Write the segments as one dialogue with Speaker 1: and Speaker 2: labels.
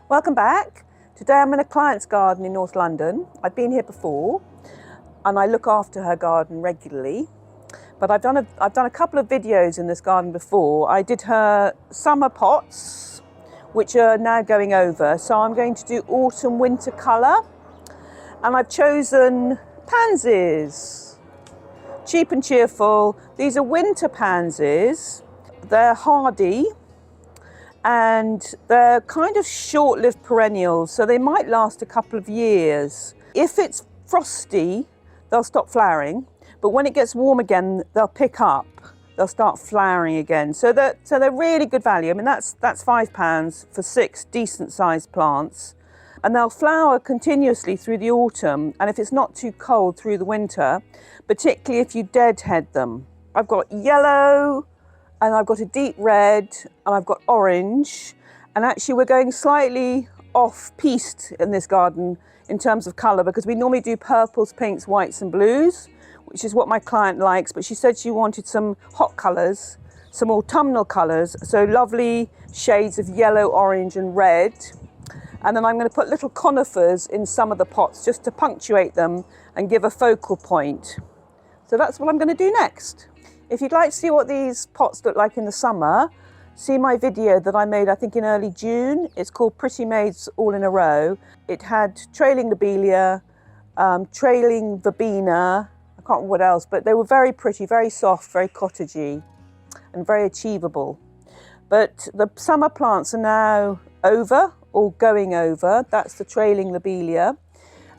Speaker 1: Welcome back. Today I'm in a client's garden in North London. I've been here before and I look after her garden regularly. But I've done a couple of videos in this garden before. I did her summer pots, which are now going over. So I'm going to do autumn winter colour. And I've chosen pansies. Cheap and cheerful. These are winter pansies. They're hardy. And they're kind of short-lived perennials, so they might last a couple of years. If it's frosty, they'll stop flowering, but when it gets warm again, they'll pick up. They'll start flowering again. So they're really good value. I mean, that's £5 for 6 decent-sized plants, and they'll flower continuously through the autumn. And if it's not too cold through the winter, particularly if you deadhead them. I've got yellow. And I've got a deep red and I've got orange. And actually we're going slightly off-piste in this garden in terms of colour because we normally do purples, pinks, whites and blues, which is what my client likes. But she said she wanted some hot colours, some autumnal colours. So lovely shades of yellow, orange and red. And then I'm going to put little conifers in some of the pots just to punctuate them and give a focal point. So that's what I'm going to do next. If you'd like to see what these pots look like in the summer, see my video that I made, I think in early June. It's called Pretty Maids All in a Row. It had trailing lobelia, trailing verbena, I can't remember what else, but they were very pretty, very soft, very cottagey and very achievable. But the summer plants are now over or going over. That's the trailing lobelia.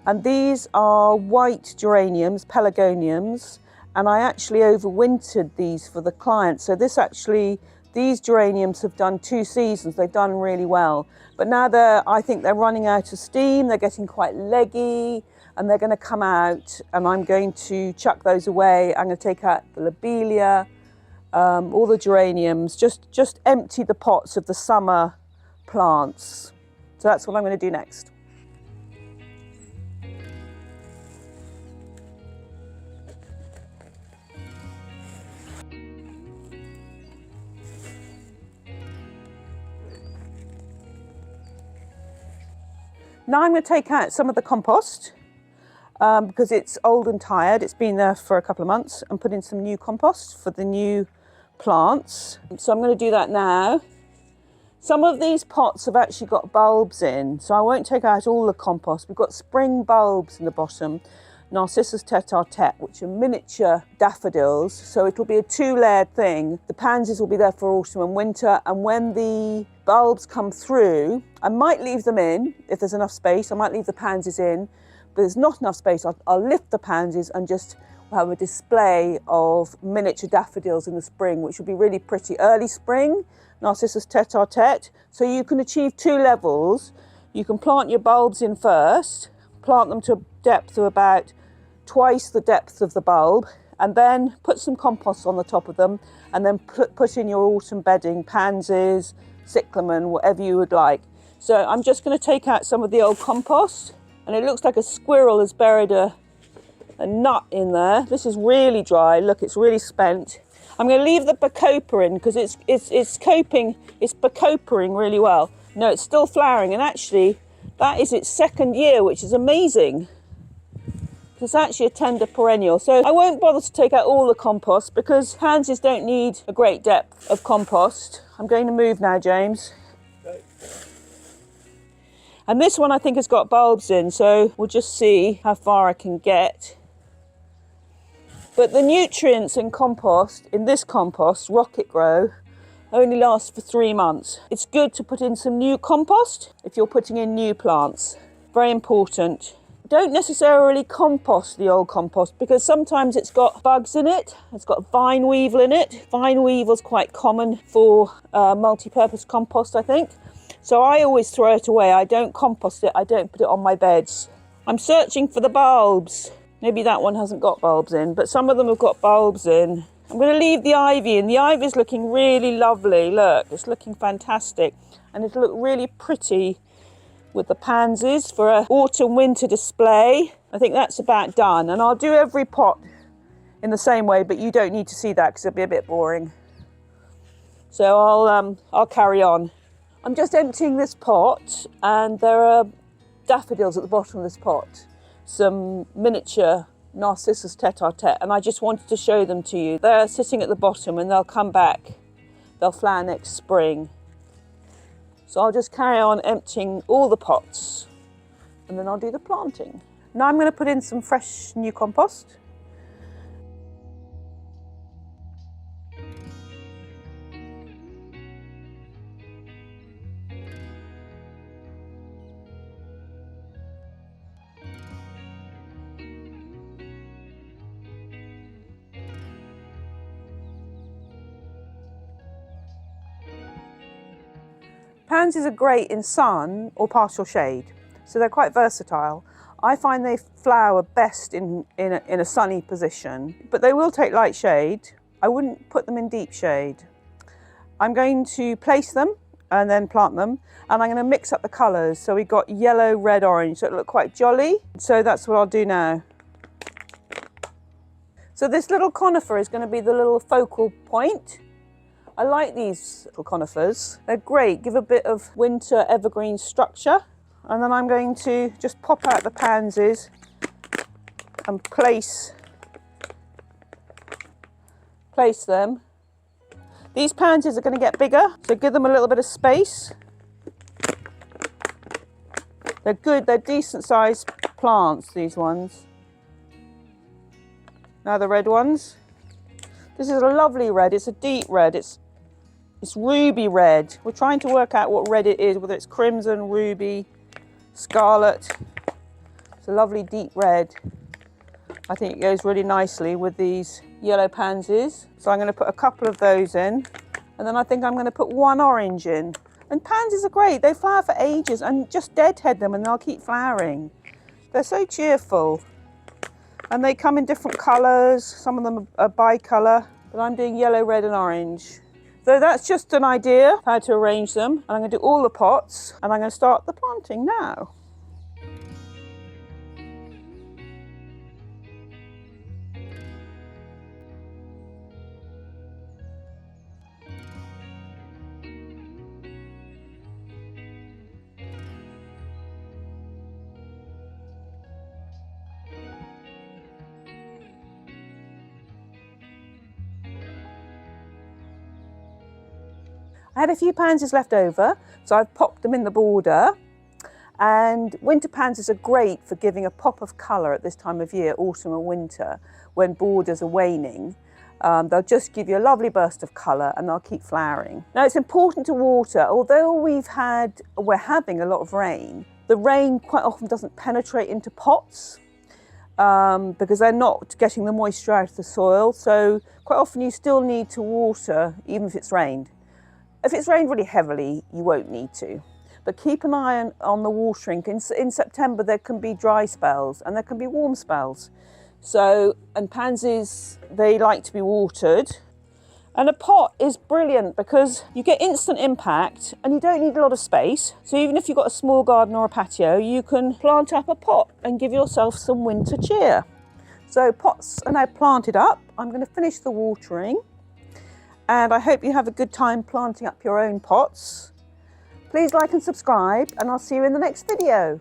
Speaker 1: And these are white geraniums, pelargoniums. And I actually overwintered these for the client. So these geraniums have done 2 seasons. They've done really well. But now I think they're running out of steam. They're getting quite leggy and they're going to come out and I'm going to chuck those away. I'm going to take out the lobelia, all the geraniums, just empty the pots of the summer plants. So that's what I'm going to do next. Now I'm going to take out some of the compost because it's old and tired. It's been there for a couple of months and put in some new compost for the new plants. So I'm going to do that now. Some of these pots have actually got bulbs in, so I won't take out all the compost. We've got spring bulbs in the bottom, Narcissus Tete, which are miniature daffodils. So it'll be a 2-layered thing. The pansies will be there for autumn and winter. And when the bulbs come through, I might leave them in if there's enough space. I might leave the pansies in, but there's not enough space. I'll lift the pansies and just have a display of miniature daffodils in the spring, which will be really pretty. Early spring, Narcissus Tete. So you can achieve 2 levels. You can plant your bulbs in first, plant them to a depth of about twice the depth of the bulb, and then put some compost on the top of them, and then put in your autumn bedding, pansies, cyclamen, whatever you would like. So I'm just going to take out some of the old compost, and it looks like a squirrel has buried a nut in there. This is really dry. Look, it's really spent. I'm going to leave the bacopa in because it's bacopering really well. No, it's still flowering, and actually that is its 2nd year, which is amazing. It's actually a tender perennial. So I won't bother to take out all the compost because pansies don't need a great depth of compost. I'm going to move now, James. Okay. And this one I think has got bulbs in, so we'll just see how far I can get. But the nutrients in compost, in this compost, Rocket Grow, only last for 3 months. It's good to put in some new compost if you're putting in new plants. Very important. Don't necessarily compost the old compost because sometimes it's got bugs in it. It's got vine weevil in it. Vine weevil's quite common for multi-purpose compost, I think. So I always throw it away. I don't compost it. I don't put it on my beds. I'm searching for the bulbs. Maybe that one hasn't got bulbs in, but some of them have got bulbs in. I'm going to leave the ivy in. The ivy's looking really lovely. Look, it's looking fantastic. And it'll look really pretty with the pansies for an autumn-winter display. I think that's about done. And I'll do every pot in the same way, but you don't need to see that because it'll be a bit boring. So I'll carry on. I'm just emptying this pot, and there are daffodils at the bottom of this pot. Some miniature Narcissus Tete, and I just wanted to show them to you. They're sitting at the bottom and they'll come back. They'll flower next spring. So I'll just carry on emptying all the pots and then I'll do the planting. Now I'm going to put in some fresh new compost. Pansies are great in sun or partial shade, so they're quite versatile. I find they flower best in a sunny position, but they will take light shade. I wouldn't put them in deep shade. I'm going to place them and then plant them, and I'm going to mix up the colours. So we've got yellow, red, orange, so it'll look quite jolly. So that's what I'll do now. So this little conifer is going to be the little focal point. I like these little conifers. They're great, give a bit of winter evergreen structure. And then I'm going to just pop out the pansies and place them. These pansies are going to get bigger, so give them a little bit of space. They're good, they're decent sized plants, these ones. Now the red ones. This is a lovely red, it's a deep red, it's ruby red. We're trying to work out what red it is, whether it's crimson, ruby, scarlet. It's a lovely deep red. I think it goes really nicely with these yellow pansies. So I'm going to put a couple of those in, and then I think I'm going to put one orange in. And pansies are great, they flower for ages, and just deadhead them and they'll keep flowering. They're so cheerful. And they come in different colours, some of them are bi-colour, but I'm doing yellow, red and orange. So that's just an idea of how to arrange them. And I'm going to do all the pots, and I'm going to start the planting now. I had a few pansies left over, so I've popped them in the border. And winter pansies are great for giving a pop of colour at this time of year, autumn and winter, when borders are waning. They'll just give you a lovely burst of colour and they'll keep flowering. Now it's important to water. Although we're having a lot of rain, the rain quite often doesn't penetrate into pots because they're not getting the moisture out of the soil. So quite often you still need to water even if it's rained. If it's rained really heavily, you won't need to. But keep an eye on the watering. In September, there can be dry spells and there can be warm spells. And pansies, they like to be watered. And a pot is brilliant because you get instant impact and you don't need a lot of space. So even if you've got a small garden or a patio, you can plant up a pot and give yourself some winter cheer. So pots are now planted up. I'm going to finish the watering. And I hope you have a good time planting up your own pots. Please like and subscribe, and I'll see you in the next video.